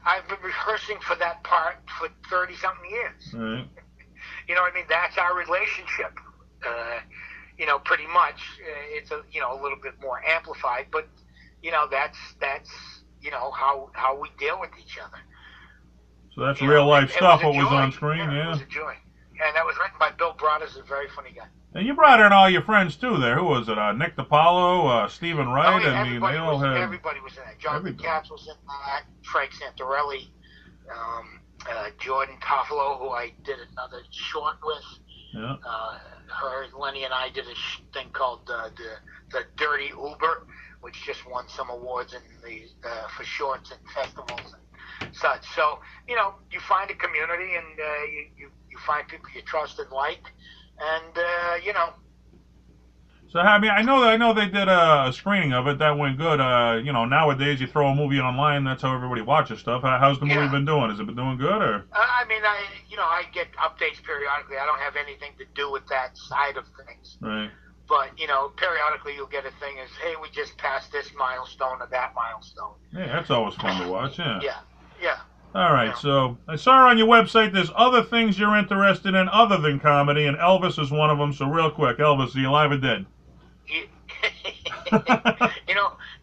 I've been rehearsing for that part for 30-something years. Right. You know what I mean? That's our relationship. Pretty much. It's a little bit more amplified, but that's how we deal with each other. So that's real life stuff. What was on screen? Yeah, it was a joy. And that was written by Bill Brothers, a very funny guy. And you brought in all your friends too. There, who was it? Nick DiPaolo, Stephen Wright. Oh, yeah, I mean, they all had. Everybody was in that. Jonathan Katz was in that. Frank Santarelli, Jordan Toffolo, who I did another short with. Yeah. Lenny and I did a thing called the Dirty Uber, which just won some awards in the for shorts and festivals and such. So you find a community and you find people you trust and like, and So I mean, I know they did a screening of it that went good. Nowadays you throw a movie online, that's how everybody watches stuff. How's the movie been doing? Has it been doing good or? I get updates periodically. I don't have anything to do with that side of things. Right. But periodically you'll get a thing as, hey, we just passed this milestone or that milestone. Yeah, that's always fun to watch. Yeah. Yeah. All right, so I saw on your website there's other things you're interested in other than comedy, and Elvis is one of them. So real quick, Elvis, is he alive or dead?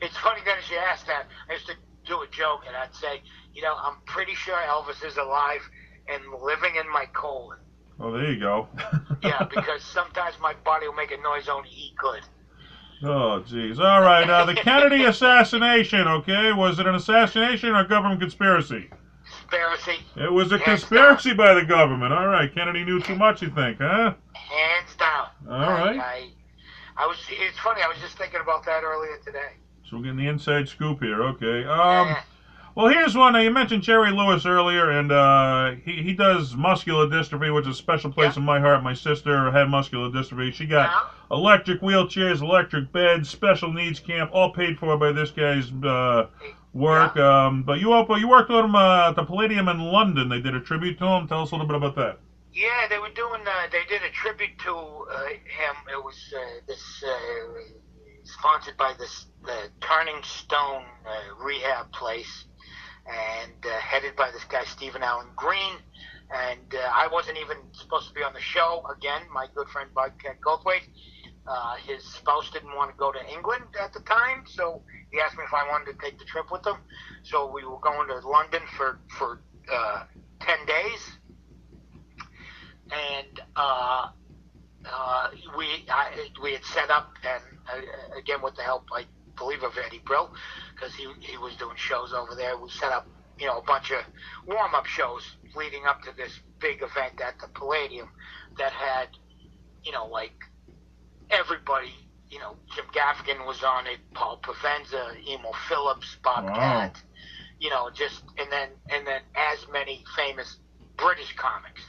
It's funny that you asked that. I used to do a joke, and I'd say, I'm pretty sure Elvis is alive and living in my colon. Oh, there you go. Yeah, because sometimes my body will make a noise only he could. Oh, jeez. All right, the Kennedy assassination, okay? Was it an assassination or a government conspiracy? Conspiracy. It was a conspiracy by the government. All right, Kennedy knew too much, you think, huh? Hands down. All right. It's funny, I was just thinking about that earlier today. So we're getting the inside scoop here, okay. Well, here's one. You mentioned Jerry Lewis earlier, and he does muscular dystrophy, which is a special place in my heart. My sister had muscular dystrophy. She got electric wheelchairs, electric beds, special needs camp, all paid for by this guy's work. But you worked with him at the Palladium in London. They did a tribute to him. Tell us a little bit about that. Yeah, they were doing. They did a tribute to him. It was this sponsored by this the Turning Stone rehab place, and headed by this guy Stephen Allen Green. And I wasn't even supposed to be on the show. Again, my good friend Bobcat Goldthwait. His spouse didn't want to go to England at the time, so he asked me if I wanted to take the trip with him. So we were going to London for 10 days, and we had set up, and again with the help, I believe, of Eddie Brill, because he was doing shows over there. We set up, a bunch of warm-up shows leading up to this big event at the Palladium that had, like everybody. Jim Gaffigan was on it, Paul Provenza, Emo Phillips, Bob Cat, and then as many famous British comics.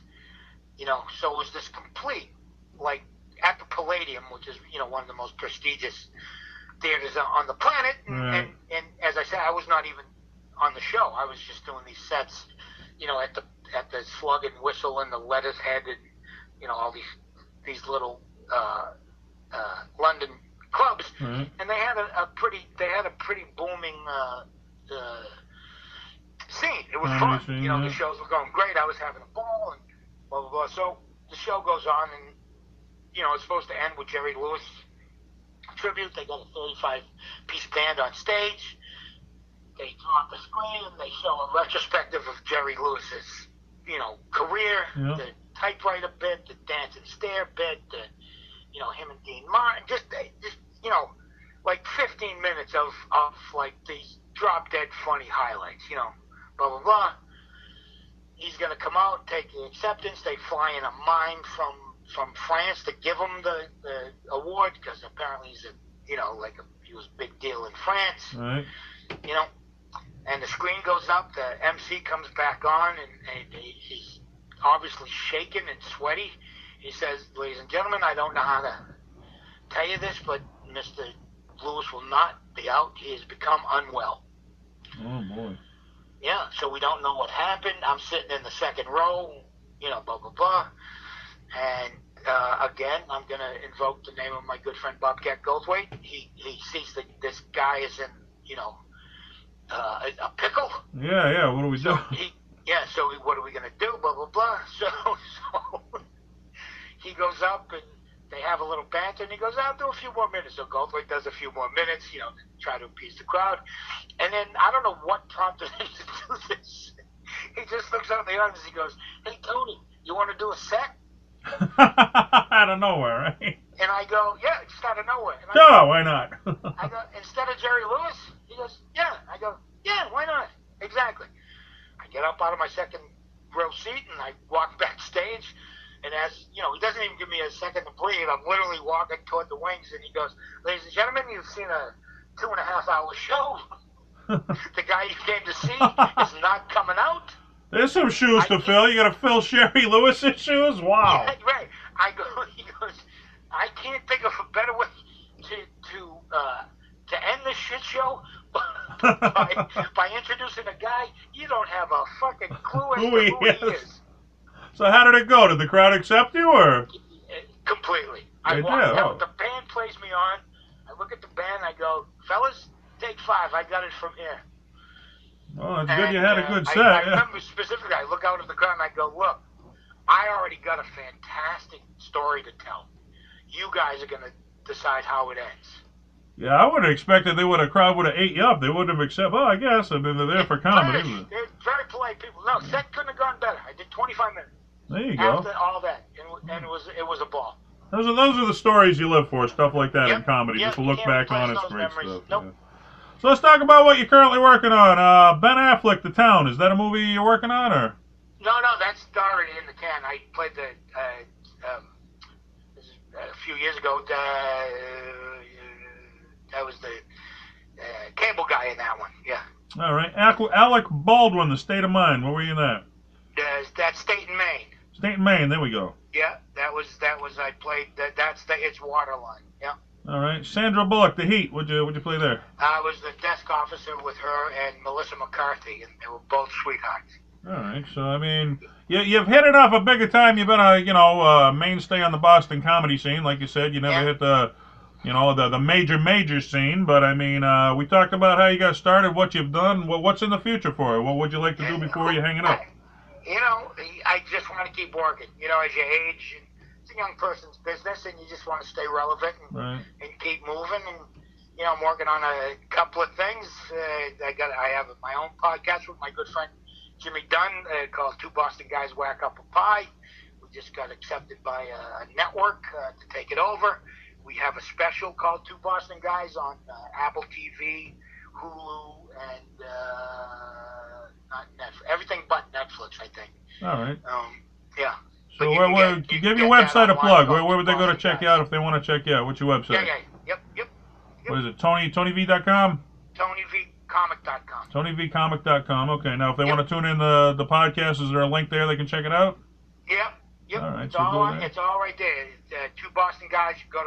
So it was this complete, like, at the Palladium, which is, one of the most prestigious theaters on the planet. And as I said, I was not even on the show. I was just doing these sets, at the Slug and Whistle and the Lettuce Head and, all these little London clubs. And they had a pretty booming scene. It was fun. The shows were going great. I was having a ball and blah, blah, blah. So the show goes on, and, it's supposed to end with Jerry Lewis tribute. They got a 35-piece band on stage. They drop the screen, and they show a retrospective of Jerry Lewis's, career, the typewriter bit, the dance and stare bit, him and Dean Martin, just like 15 minutes of like these drop-dead funny highlights, blah, blah, blah. He's going to come out, take the acceptance. They fly in a mime from France to give him the award, because apparently he's he was a big deal in France. Right. And the screen goes up, the MC comes back on, and he's obviously shaken and sweaty. He says, "Ladies and gentlemen, I don't know how to tell you this, but Mr. Lewis will not be out. He has become unwell." Oh, boy. Yeah, so we don't know what happened. I'm sitting in the second row, blah, blah, blah. And again, I'm going to invoke the name of my good friend Bobcat Goldthwait. He sees that this guy is in, a pickle. Yeah, what do we do? So what are we going to do? Blah, blah, blah. So he goes up, and they have a little banter, and he goes, "I'll do a few more minutes." So Goldthwait does a few more minutes, try to appease the crowd. And then I don't know what prompted him to do this. He just looks out in the audience, he goes, "Hey, Tony, you want to do a set?" Out of nowhere, right? And I go, "Yeah, just out of nowhere." And Why not? I go, "Instead of Jerry Lewis?" He goes, "Yeah." I go, "Yeah, why not?" Exactly. I get up out of my second row seat, and I walk backstage. And as, he doesn't even give me a second to breathe. I'm literally walking toward the wings, and he goes, "Ladies and gentlemen, you've seen a 2.5-hour show. The guy you came to see is not coming out." There's some shoes to fill. You got to fill Jerry Lewis's shoes? Wow. Yeah, right. He goes, "I can't think of a better way to end this shit show by introducing a guy you don't have a fucking clue as to who he is." So how did it go? Did the crowd accept you, or? Completely. I walk out, the band plays me on. I look at the band, I go, "Fellas, take 5. I got it from here." Well, it's good you had a good set. I remember specifically, I look out at the crowd and I go, "Look, I already got a fantastic story to tell. You guys are going to decide how it ends." Yeah, I would have expected the crowd would have ate you up. They wouldn't have accepted, "Oh, I guess," and then they're there for comedy. They're very polite people. No, set couldn't have gone better. I did 25 minutes. There you go. After all that, and it was a ball. Those are the stories you live for, stuff like that in comedy. Just to look back on, it's great stuff. Nope. Yeah. So let's talk about what you're currently working on. Ben Affleck, The Town. Is that a movie you're working on, or? No, that's already in the can. I played a few years ago. That was the cable guy in that one. Yeah. All right. Alec Baldwin, The State of Mind. What were you in that? That's State and Maine. State and Maine. There we go. Yeah, that was. I played. It's Waterline. Yeah. All right. Sandra Bullock, The Heat. What'd you play there? I was the desk officer with her and Melissa McCarthy, and they were both sweethearts. All right. So I mean, you've hit enough a bigger time. You've been a mainstay on the Boston comedy scene, like you said. You never hit the the major scene. But I mean, we talked about how you got started, what you've done, what's in the future for you. What would you like to do before you hang it up? I just want to keep working. As you age, it's a young person's business, and you just want to stay relevant and keep moving. And I'm working on a couple of things. I have my own podcast with my good friend Jimmy Dunn called Two Boston Guys Whack Up a Pie. We just got accepted by a network to take it over. We have a special called Two Boston Guys on Apple TV, Hulu, and not Netflix. Everything but Netflix, I think. All right. Yeah. So you give your website a plug. Where would they go to check you out if they want to check you out? What's your website? Yep. What is it? TonyV.com? TonyVcomic.com. TonyVcomic.com. Okay. Now, if they want to tune in the podcast, is there a link there they can check it out? Yep. All right. It's all right there. Two Boston Guys. You can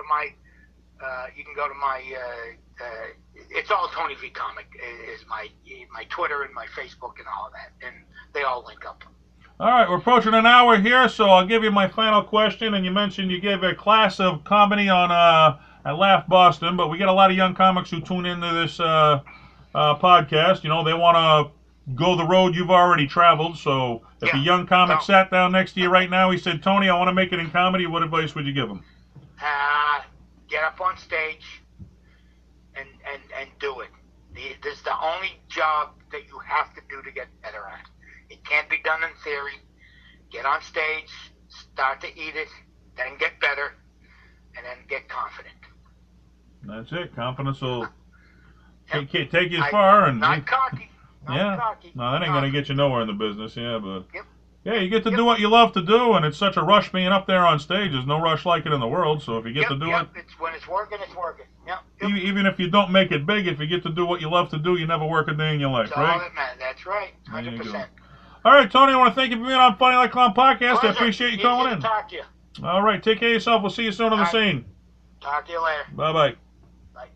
go to my. It's all Tony V Comic is my Twitter and my Facebook and all of that, and they all link up. All right, we're approaching an hour here, so I'll give you my final question. And you mentioned you gave a class of comedy on at Laugh Boston, but we get a lot of young comics who tune into this podcast. They want to go the road you've already traveled. So if a young comic sat down next to you right now, he said, "Tony, I want to make it in comedy," what advice would you give him? Get up on stage and do it. This is the only job that you have to do to get better at. It can't be done in theory. Get on stage, start to eat it, then get better, and then get confident. That's it. Confidence will take you far. And not cocky. Not cocky. No, that ain't going to get you nowhere in the business, but... Yeah, you get to do what you love to do, and it's such a rush being up there on stage. There's no rush like it in the world, so if you get to do it... When it's working, it's working. Even if you don't make it big, if you get to do what you love to do, you never work a day in your life, right? That's right. 100%. All right, Tony, I want to thank you for being on Funny Like Clown Podcast. Pleasure. I appreciate you calling in. Talk to you. All right, take care of yourself. We'll see you soon on the scene. Talk to you later. Bye-bye. Bye.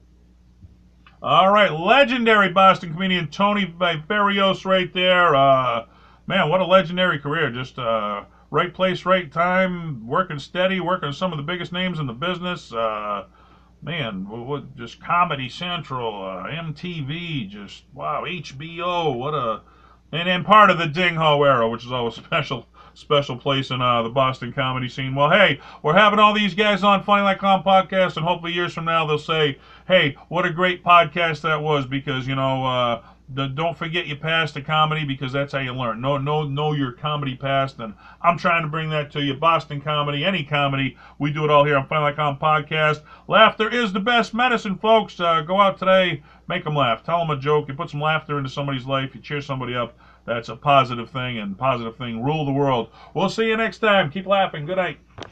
All right, legendary Boston comedian Tony Viveiros right there. Man, what a legendary career. Just right place, right time, working steady, working with some of the biggest names in the business. Man, just Comedy Central, MTV, just, wow, HBO, and part of the Ding Ho era, which is always a special place in the Boston comedy scene. Well, hey, we're having all these guys on Funny Like Clown Podcast, and hopefully years from now they'll say, hey, what a great podcast that was, because, don't forget your past to comedy, because that's how you learn. Know your comedy past, and I'm trying to bring that to you. Boston comedy, any comedy, we do it all here on Funny Like Clown Podcast. Laughter is the best medicine, folks. Go out today, make them laugh. Tell them a joke. You put some laughter into somebody's life. You cheer somebody up. That's a positive thing, and positive thing rule the world. We'll see you next time. Keep laughing. Good night.